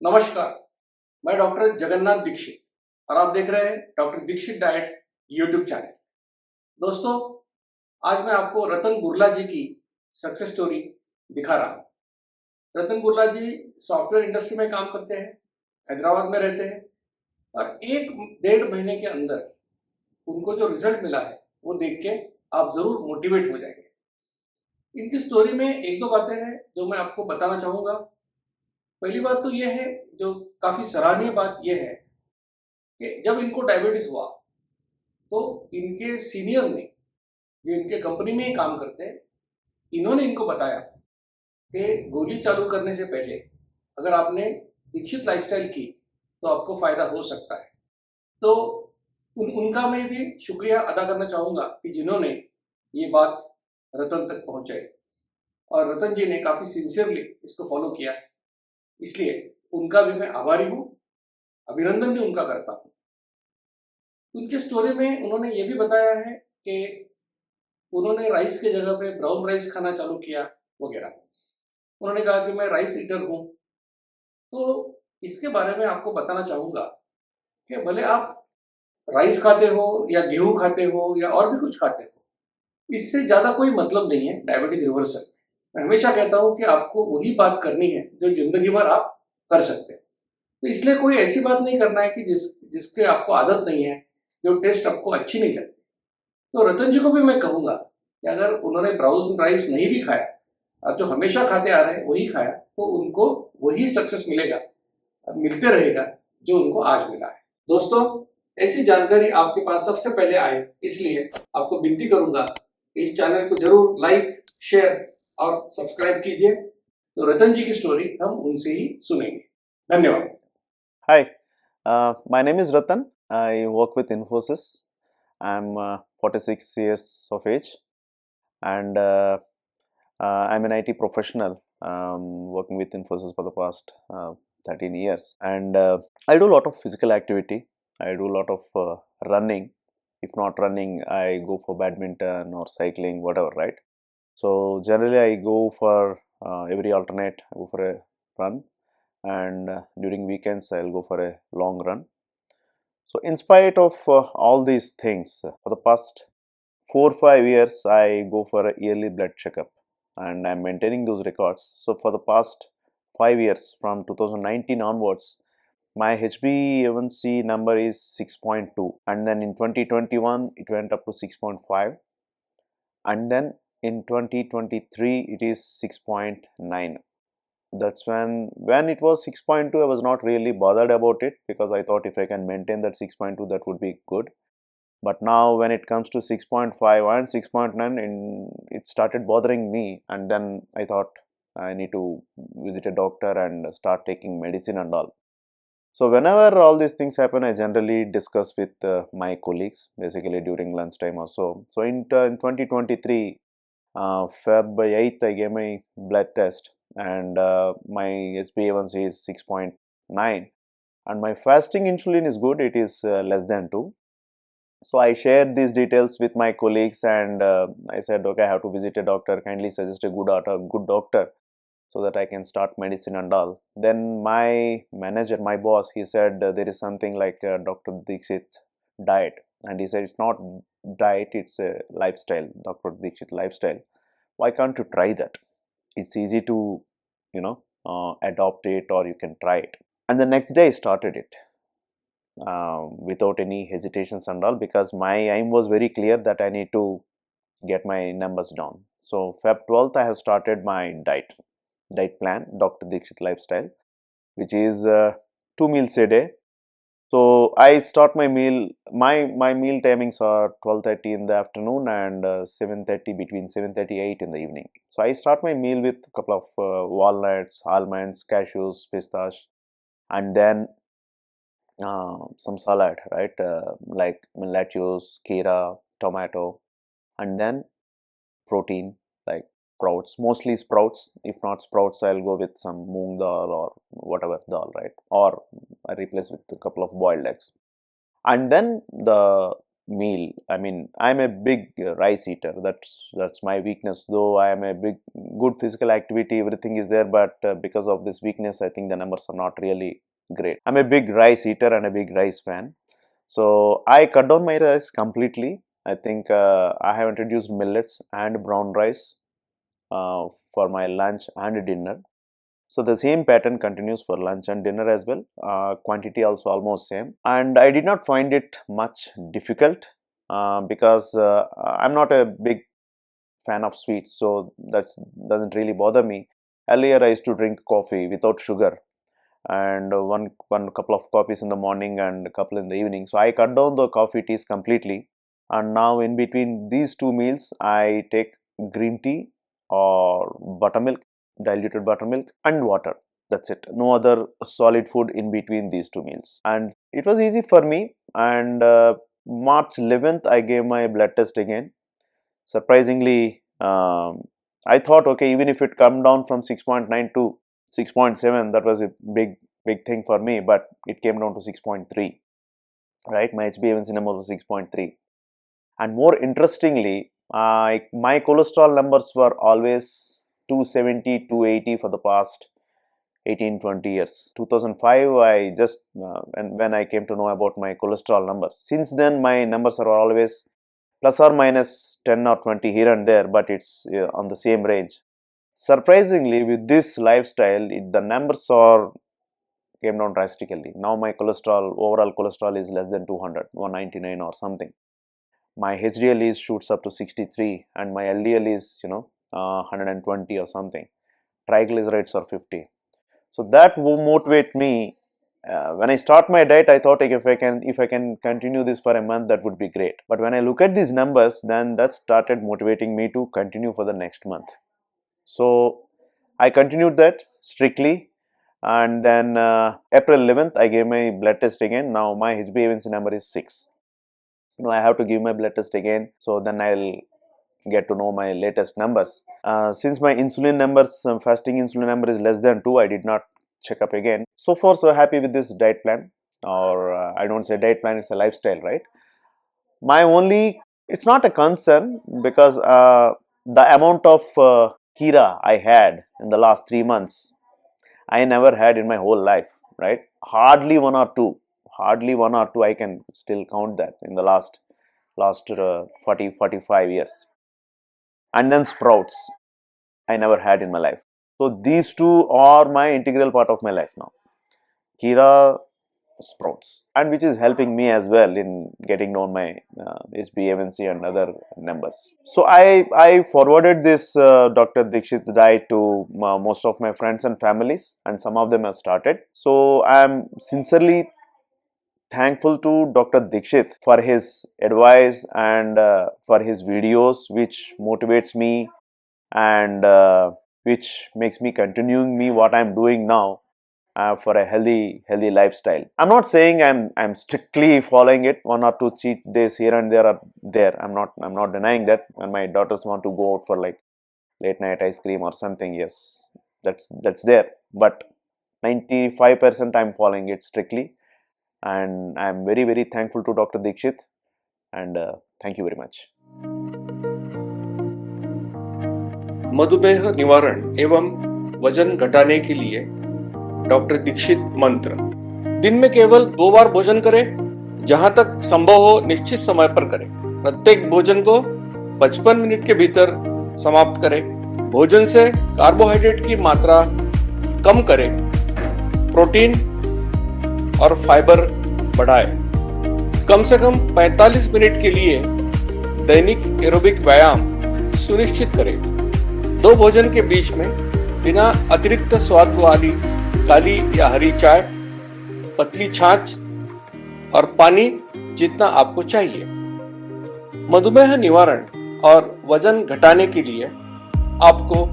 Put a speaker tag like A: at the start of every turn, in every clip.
A: नमस्कार, मैं डॉक्टर जगन्नाथ दीक्षित और आप देख रहे हैं doctor Dixit diet YouTube channel. दोस्तों, आज मैं आपको रतन बुर्ला जी की सक्सेस स्टोरी दिखा रहा हूँ। रतन बुर्ला जी सॉफ्टवेयर इंडस्ट्री में काम करते हैं, हैदराबाद में रहते हैं और 1-1.5 महीने के अंदर उनको जो रिजल्ट मिला है वो देख के आप जरूर मोटिवेट हो जाएंगे। इनकी स्टोरी में एक दो बातें हैं जो मैं आपको बताना चाहूँगा। पहली बात तो ये है, जो काफ़ी सराहनीय बात ये है कि जब इनको डायबिटीज़ हुआ तो इनके सीनियर ने, जो इनके कंपनी में ही काम करते हैं, इन्होंने इनको बताया कि गोली चालू करने से पहले अगर आपने दीक्षित लाइफस्टाइल की तो आपको फ़ायदा हो सकता है। तो उनका मैं भी शुक्रिया अदा करना चाहूँगा कि जिन्होंने ये बात रतन तक पहुँचाई और रतन जी ने काफ़ी सिंसियरली इसको फॉलो किया, इसलिए उनका भी मैं आभारी हूँ, अभिनंदन भी उनका करता हूँ। उनके स्टोरी में उन्होंने ये भी बताया है कि उन्होंने राइस के जगह पे ब्राउन राइस खाना चालू किया वगैरह। उन्होंने कहा कि मैं राइस ईटर हूँ। तो इसके बारे में आपको बताना चाहूँगा कि भले आप राइस खाते हो या गेहूँ खाते हो या और भी कुछ खाते हो, इससे ज़्यादा कोई मतलब नहीं है डायबिटीज रिवर्सल। मैं हमेशा कहता हूँ कि आपको वही बात करनी है जो जिंदगी भर आप कर सकते हैं। तो इसलिए कोई ऐसी बात नहीं करना है कि जिसके आपको आदत नहीं है, जो टेस्ट आपको अच्छी नहीं लगती। तो रतन जी को भी मैं कहूँगा कि अगर उन्होंने ब्राउन राइस नहीं भी खाया और जो हमेशा खाते आ रहे हैं वही खाया, तो उनको वही सक्सेस मिलेगा, मिलते रहेगा जो उनको आज मिला है। दोस्तों, ऐसी जानकारी आपके पास सबसे पहले आए, इसलिए आपको विनती करूंगा इस चैनल को जरूर लाइक, शेयर और सब्सक्राइब कीजिए। तो रतन जी की स्टोरी हम उनसे ही सुनेंगे। धन्यवाद।
B: Hi, my name is Ratan. I work with Infosys. I'm 46 years of age, and I'm an IT professional working with Infosys for the past 13 years. And I do a lot of physical activity. I do a lot of running. If not running, I go for badminton or cycling, whatever, right? So generally, I go for every alternate. I go for a run, and during weekends I'll go for a long run. So in spite of all these things, for the past 4-5 years I go for a yearly blood checkup, and I'm maintaining those records. So for the past 5 years, from 2019 onwards, my HbA1c number is 6.2, and then in 2021 it went up to 6.5, and then in 2023 it is 6.9. That's when it was 6.2, I was not really bothered about it, because I thought if I can maintain that 6.2, that would be good. But now when it comes to 6.5 and 6.9, it started bothering me, and then I thought I need to visit a doctor and start taking medicine and all. So whenever all these things happen, I generally discuss with my colleagues, basically during lunchtime or so. So in 2023, Feb 8th, I gave my blood test, and my HbA1c is 6.9, and my fasting insulin is good, it is less than 2. So I shared these details with my colleagues, and I said, okay, I have to visit a doctor, kindly suggest a good doctor so that I can start medicine and all. Then my manager, my boss, he said there is something like Dr. Dixit diet, and he said it's not diet, it's a lifestyle, Dr. Dixit lifestyle. Why can't you try that? It's easy to, adopt it, or you can try it. And the next day I started it without any hesitations and all, because my aim was very clear that I need to get my numbers down. So Feb 12th, I have started my diet plan, Dr. Dixit lifestyle, which is 2 meals a day. So I start my meal. My meal timings are 12:30 in the afternoon and 7:30, between 7:30 8 in the evening. So I start my meal with a couple of walnuts, almonds, cashews, pistache, and then some salad, right? Like lettuce, kira, tomato, and then protein like sprouts, mostly sprouts. If not sprouts, I'll go with some moong dal or whatever dal, right? Or I replace with a couple of boiled eggs. And then the meal. I mean, I'm a big rice eater. That's my weakness. Though I am a big good physical activity, everything is there, but because of this weakness, I think the numbers are not really great. I'm a big rice eater and a big rice fan. So I cut down my rice completely. I think I have introduced millets and brown rice for my lunch and dinner. So the same pattern continues for lunch and dinner as well. Quantity also almost same, and I did not find it much difficult because I'm not a big fan of sweets, so that doesn't really bother me. Earlier I used to drink coffee without sugar, and one couple of coffees in the morning and a couple in the evening. So I cut down the coffee teas completely, and now in between these two meals I take green tea or buttermilk, diluted buttermilk, and water. That's it. No other solid food in between these two meals, and it was easy for me. And March 11th I gave my blood test again. Surprisingly, I thought, okay, even if it come down from 6.9 to 6.7, that was a big thing for me, but it came down to 6.3, right? My HbA1c number was 6.3. And more interestingly, my cholesterol numbers were always 270, 280 for the past 18-20 years. 2005, I just when I came to know about my cholesterol numbers. Since then, my numbers are always plus or minus 10 or 20 here and there, but it's on the same range. Surprisingly, with this lifestyle, the numbers came down drastically. Now my overall cholesterol is less than 200, 199 or something. My HDL is shoots up to 63, and my LDL is 120 or something. Triglycerides are 50. So that will motivate me. When I start my diet, I thought, like, if I can continue this for a month, that would be great. But when I look at these numbers, then that started motivating me to continue for the next month. So I continued that strictly, and then April 11th I gave my blood test again. Now my HbA1c number is 6. I have to give my blood test again, so then I'll get to know my latest numbers. Since my insulin numbers, fasting insulin number is less than 2, I did not check up again. So far so happy with this diet plan, or I don't say diet plan, it's a lifestyle, right? It's not a concern because the amount of kira I had in the last 3 months, I never had in my whole life, right? Hardly one or two, I can still count that in the last 40-45 years. And then sprouts, I never had in my life. So these two are my integral part of my life now. Kira, sprouts, and which is helping me as well in getting down my HbA1c and other numbers. So I forwarded this Dr. Dixit diet to most of my friends and families, and some of them have started. So I am sincerely thankful to Dr. Dixit for his advice and for his videos, which motivates me and which makes me continuing what I'm doing now. For a healthy lifestyle. I'm not saying I'm strictly following it. 1 or 2 cheat days here and there are there. I'm not denying that. When my daughters want to go out for like late night ice cream or something, yes, that's there. But 95% I'm following it strictly, and I'm very thankful to Dr. Dixit, and thank you very much.
A: मधुमेह निवारण एवं वजन घटाने के लिए doctor Dixit मंत्र। दिन में केवल 2 बार भोजन करें, जहां तक संभव हो निश्चित समय पर करें। प्रत्येक भोजन को 55 मिनट के भीतर समाप्त करें। भोजन से कार्बोहाइड्रेट की मात्रा कम करें। प्रोटीन और फाइबर बढ़ाएं। कम से कम 45 मिनट के लिए दैनिक एरोबिक व्यायाम सुनिश्चित करें। 2 भोजन के बीच में बिना अतिरिक्त स्वाद वाली काली या हरी चाय, पतली छाछ और पानी जितना आपको चाहिए। मधुमेह निवारण और वजन घटाने के लिए आपको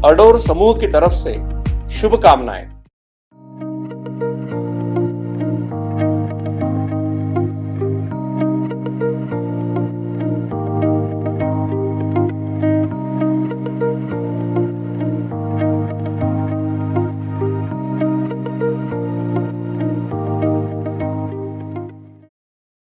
A: अडोर समूह की तरफ से शुभकामनाएं।